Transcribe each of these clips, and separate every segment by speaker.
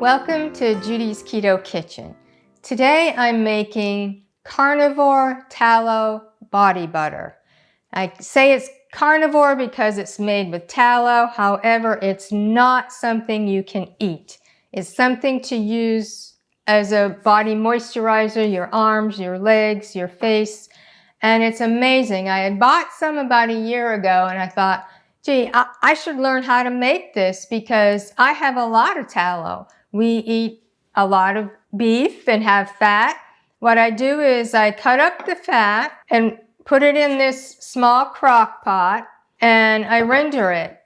Speaker 1: Welcome to Judy's Keto Kitchen. Today I'm making Carnivore Tallow Body Butter. I say it's carnivore because it's made with tallow. However, it's not something you can eat. It's something to use as a body moisturizer, your arms, your legs, your face, and it's amazing. I had bought some about a year ago and I thought, gee, I should learn how to make this because I have a lot of tallow. We eat a lot of beef and have fat. What I do is I cut up the fat and put it in this small crock pot and I render it.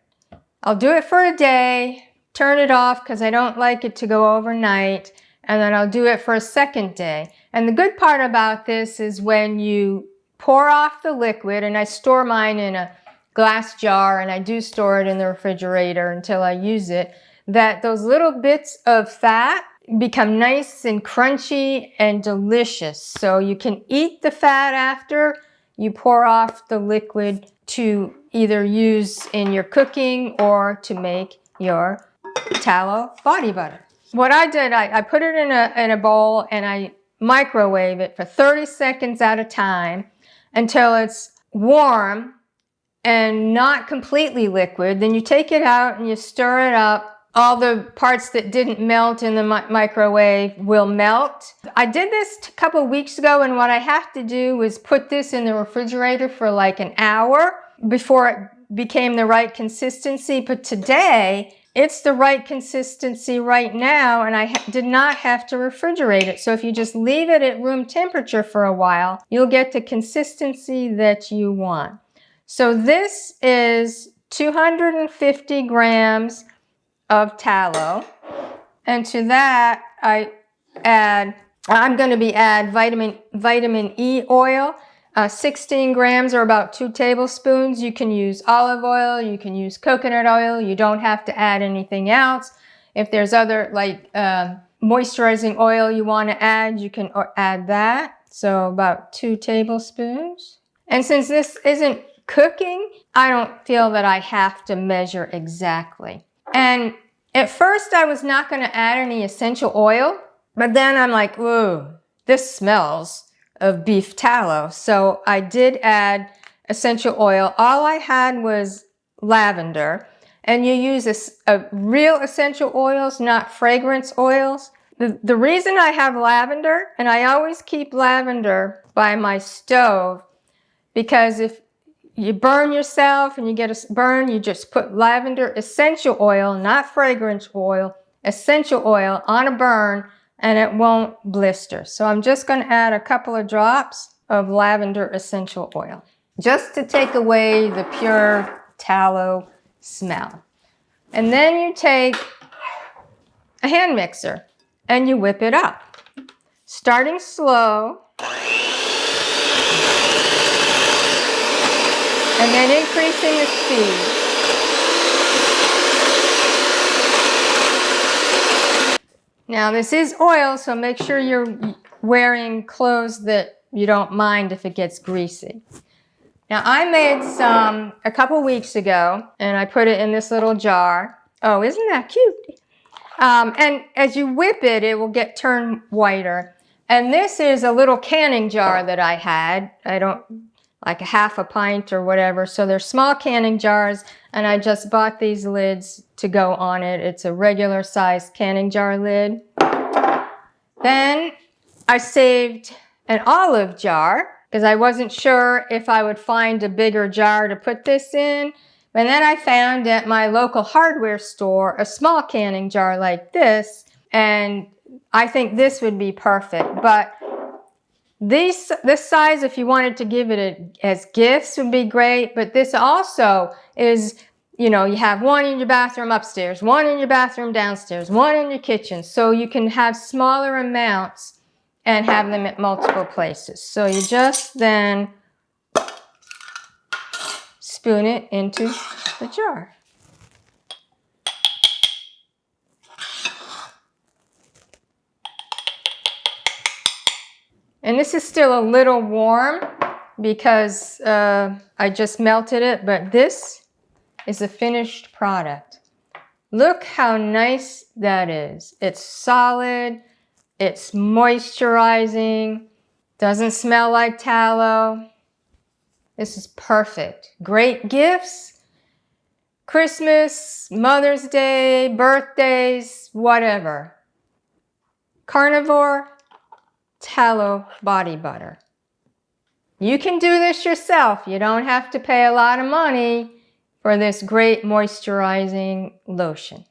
Speaker 1: I'll do it for a day, turn it off because I don't like it to go overnight, and then I'll do it for a second day. And the good part about this is when you pour off the liquid, and I store mine in a glass jar and I do store it in the refrigerator until I use it, that those little bits of fat become nice and crunchy and delicious. So you can eat the fat after you pour off the liquid to either use in your cooking or to make your tallow body butter. What I did, I put it in a bowl and I microwave it for 30 seconds at a time until it's warm and not completely liquid. Then you take it out and you stir it up. All the parts that didn't melt in the microwave will melt. I did this a couple weeks ago, and what I have to do is put this in the refrigerator for like an hour before it became the right consistency. But today, it's the right consistency right now, and I did not have to refrigerate it. So if you just leave it at room temperature for a while, you'll get the consistency that you want. So this is 250 grams of tallow, and to that I'm going to add vitamin E oil, 16 grams or about 2 tablespoons. You can use olive oil, you can use coconut oil, you don't have to add anything else. If there's other like moisturizing oil you want to add, you can add that. So about 2 tablespoons. And since this isn't cooking, I don't feel that I have to measure exactly. And at first I was not going to add any essential oil, but then I'm like, ooh, this smells of beef tallow. So I did add essential oil. All I had was lavender, and you use a real essential oils, not fragrance oils. The reason I have lavender, and I always keep lavender by my stove, because if you burn yourself and you get a burn, you just put lavender essential oil, not fragrance oil, essential oil on a burn, and it won't blister. So I'm just going to add a couple of drops of lavender essential oil just to take away the pure tallow smell. And then you take a hand mixer and you whip it up, starting slow, and then increasing the speed. Now this is oil, so make sure you're wearing clothes that you don't mind if it gets greasy. Now I made some a couple weeks ago, and I put it in this little jar. Oh, isn't that cute? And as you whip it, it will get turned whiter. And this is a little canning jar that I had. Like a half a pint or whatever. So they're small canning jars, and I just bought these lids to go on it. It's a regular size canning jar lid. Then I saved an olive jar because I wasn't sure if I would find a bigger jar to put this in. And then I found at my local hardware store a small canning jar like this, and I think this would be perfect. But this size, if you wanted to give it as gifts, would be great. But this also is, you have one in your bathroom upstairs, one in your bathroom downstairs, one in your kitchen. So you can have smaller amounts and have them at multiple places. So you just then spoon it into the jar. And this is still a little warm because I just melted it, but this is a finished product. Look how nice that is. It's solid, it's moisturizing, doesn't smell like tallow. This is perfect. Great gifts, Christmas, Mother's Day, birthdays, whatever. Carnivore Tallow Body Butter. You can do this yourself. You don't have to pay a lot of money for this great moisturizing lotion.